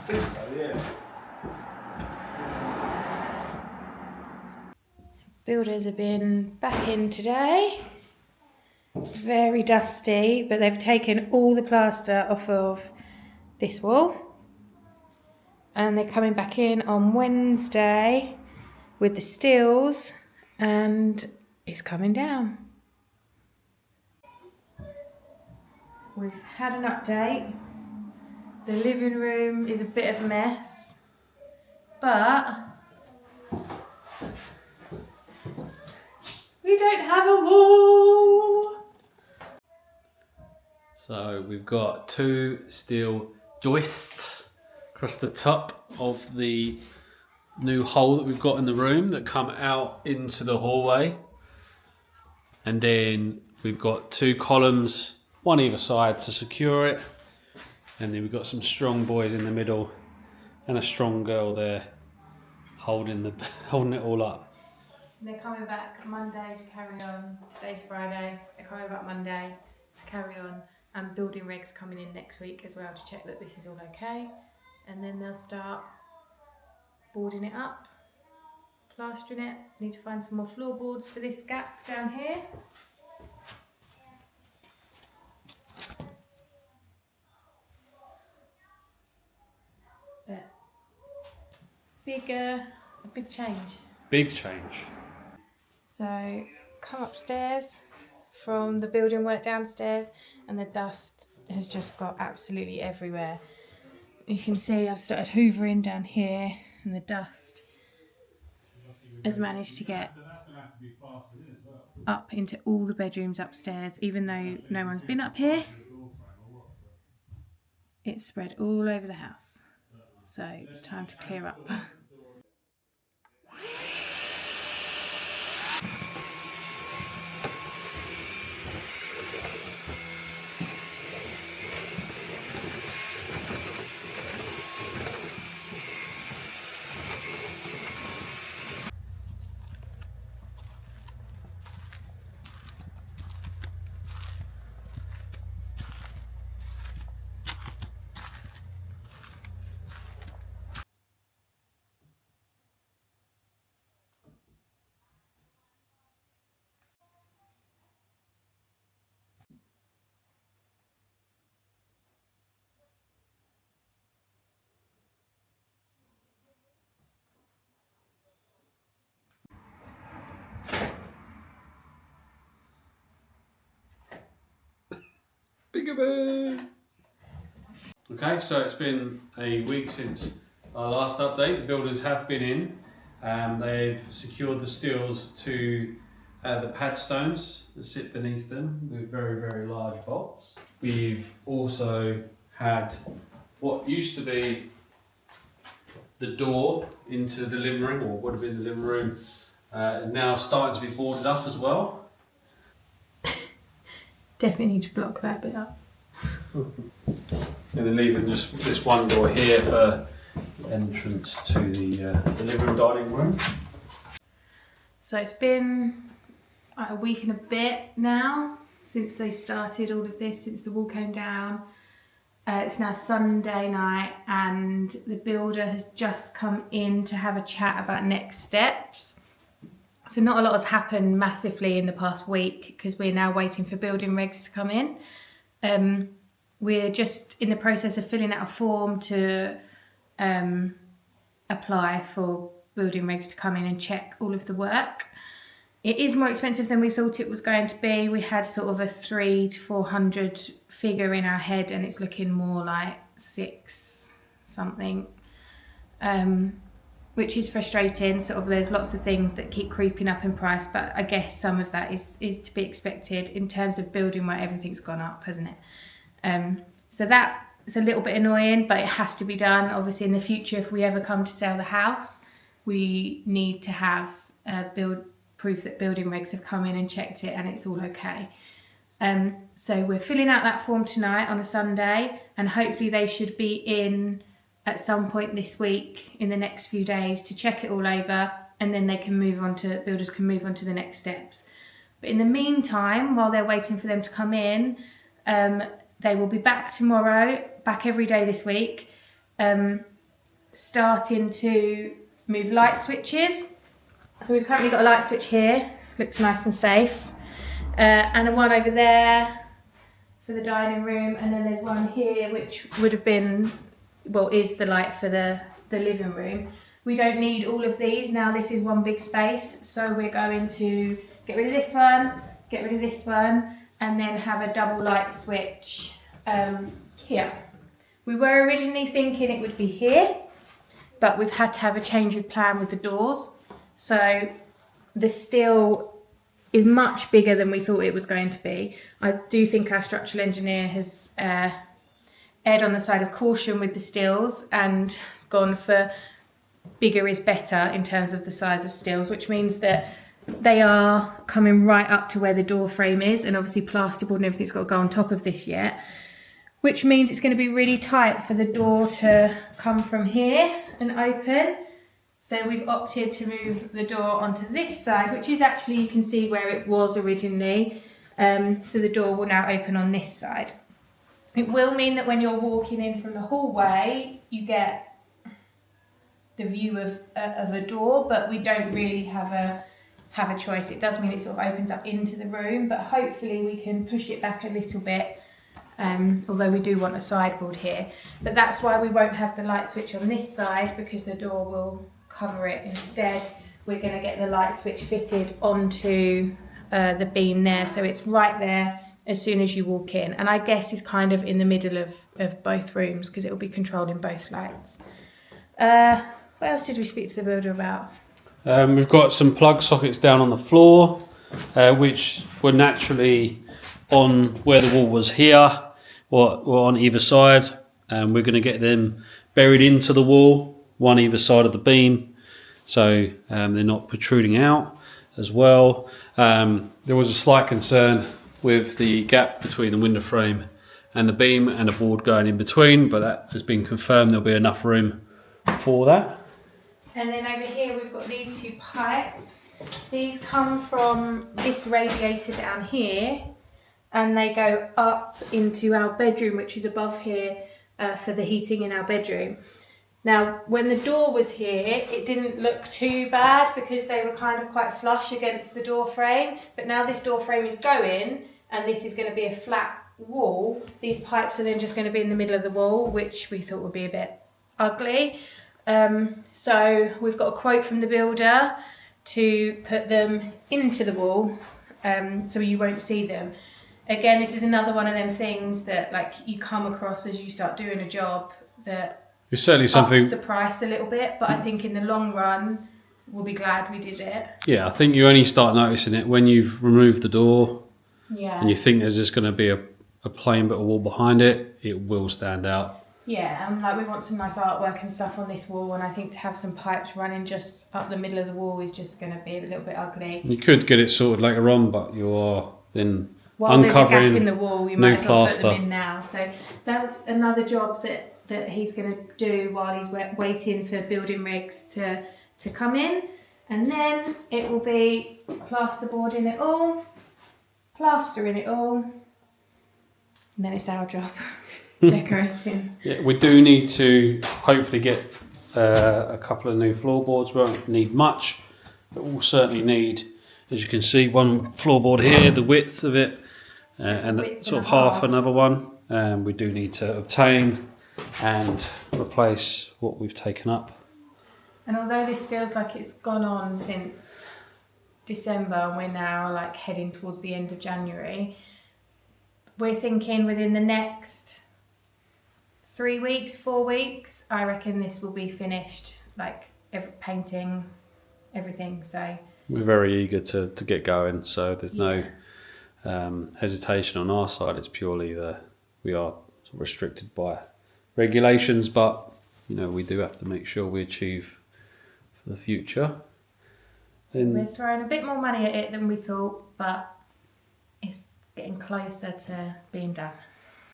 think so, yeah. Builders have been back in today. Very dusty, but they've taken all the plaster off of this wall. And they're coming back in on Wednesday with the steels, and it's coming down. We've had an update. The living room is a bit of a mess, but we don't have a wall. So we've got 2 steel joists across the top of the new hole that we've got in the room that come out into the hallway. And then we've got 2 columns, one either side to secure it. And then we've got some strong boys in the middle and a strong girl there holding it all up. They're coming back Monday to carry on. Today's Friday. They're coming back Monday to carry on. And building regs coming in next week as well to check that this is all okay. And then they'll start boarding it up, plastering it. Need to find some more floorboards for this gap down here. But a big change. Big change. So come upstairs from the building work downstairs, and the dust has just got absolutely everywhere. You can see I've started hoovering down here, and the dust has managed to get up into all the bedrooms upstairs. Even though no one's been up here, it's spread all over the house. So it's time to clear up. Okay, so it's been a week since our last update. The builders have been in and they've secured the steels to the pad stones that sit beneath them with very, very large bolts. We've also had what used to be the door into the living room, or would have been the living room, is now starting to be boarded up as well. Definitely need to block that bit up. And then leaving just this one door here for entrance to the living room, dining room. So it's been like a week and a bit now since they started all of this, since the wall came down. It's now Sunday night and the builder has just come in to have a chat about next steps. So not a lot has happened massively in the past week because we're now waiting for building regs to come in. We're just in the process of filling out a form to apply for building regs to come in and check all of the work. It is more expensive than we thought it was going to be. We had sort of a 300 to 400 figure in our head and it's looking more like 6 something, which is frustrating. Sort of there's lots of things that keep creeping up in price, but I guess some of that is to be expected in terms of building where everything's gone up, hasn't it? So that's a little bit annoying, but it has to be done. Obviously in the future, if we ever come to sell the house, we need to have proof that building regs have come in and checked it and it's all okay. So we're filling out that form tonight on a Sunday and hopefully they should be in at some point this week in the next few days to check it all over, and then they can builders can move on to the next steps. But in the meantime, while they're waiting for them to come in, they will be back tomorrow, back every day this week. starting to move light switches. So we've currently got a light switch here, looks nice and safe, and one over there for the dining room, and then there's one here which would have been, well, is the light for the living room. We don't need all of these now. This is one big space, so we're going to get rid of this one, get rid of this one, and then have a double light switch here. We were originally thinking it would be here, but we've had to have a change of plan with the doors. So the steel is much bigger than we thought it was going to be. I do think our structural engineer has erred on the side of caution with the steels and gone for bigger is better in terms of the size of steels, which means that they are coming right up to where the door frame is, and obviously plasterboard and everything's got to go on top of this yet, which means it's going to be really tight for the door to come from here and open. So we've opted to move the door onto this side, which is actually, you can see where it was originally. So the door will now open on this side. It will mean that when you're walking in from the hallway, you get the view of a door, but we don't really have a choice. It does mean it sort of opens up into the room, but hopefully we can push it back a little bit, although we do want a sideboard here. But that's why we won't have the light switch on this side, because the door will cover it. Instead, we're going to get the light switch fitted onto the beam there, so it's right there as soon as you walk in, and I guess it's kind of in the middle of both rooms because it will be controlling both lights. What else did we speak to the builder about? We've got some plug sockets down on the floor, which were naturally on where the wall was here, or on either side. We're going to get them buried into the wall, one either side of the beam, so they're not protruding out as well. There was a slight concern with the gap between the window frame and the beam and a board going in between, but that has been confirmed. There'll be enough room for that. And then over here we've got these two pipes. These come from this radiator down here, and they go up into our bedroom, which is above here, for the heating in our bedroom. Now, when the door was here, it didn't look too bad because they were kind of quite flush against the door frame. But now this door frame is going, and this is going to be a flat wall. These pipes are then just going to be in the middle of the wall, which we thought would be a bit ugly. So we've got a quote from the builder to put them into the wall, so you won't see them. Again, this is another one of them things that like you come across as you start doing a job that It's certainly something. Ups the price a little bit, but I think in the long run we'll be glad we did it. Yeah, I think you only start noticing it when you've removed the door, Yeah. and you think there's just going to be a plain bit of wall behind it. It will stand out. Yeah, and like we want some nice artwork and stuff on this wall, and I think to have some pipes running just up the middle of the wall is just going to be a little bit ugly. You could get it sorted later on, but you are then While there's a uncovering gap in the wall, you new might as well plaster. put them in now. So that's another job that he's going to do while he's waiting for building regs to come in, and then it will be plasterboarding it all, plastering it all, and then it's our job. Decorating. Yeah, we do need to hopefully get a couple of new floorboards. We won't need much, but we'll certainly need, as you can see, one floorboard here, the width of it, and sort of half another one. We do need to obtain and replace what we've taken up. And although this feels like it's gone on since December and we're now like heading towards the end of January, we're thinking within the next 3 weeks, 4 weeks, I reckon this will be finished, like painting, everything. So we're very eager to get going, so there's no hesitation on our side. It's purely we are sort of restricted by regulations, but you know, we do have to make sure we achieve for the future. We're throwing a bit more money at it than we thought, but it's getting closer to being done.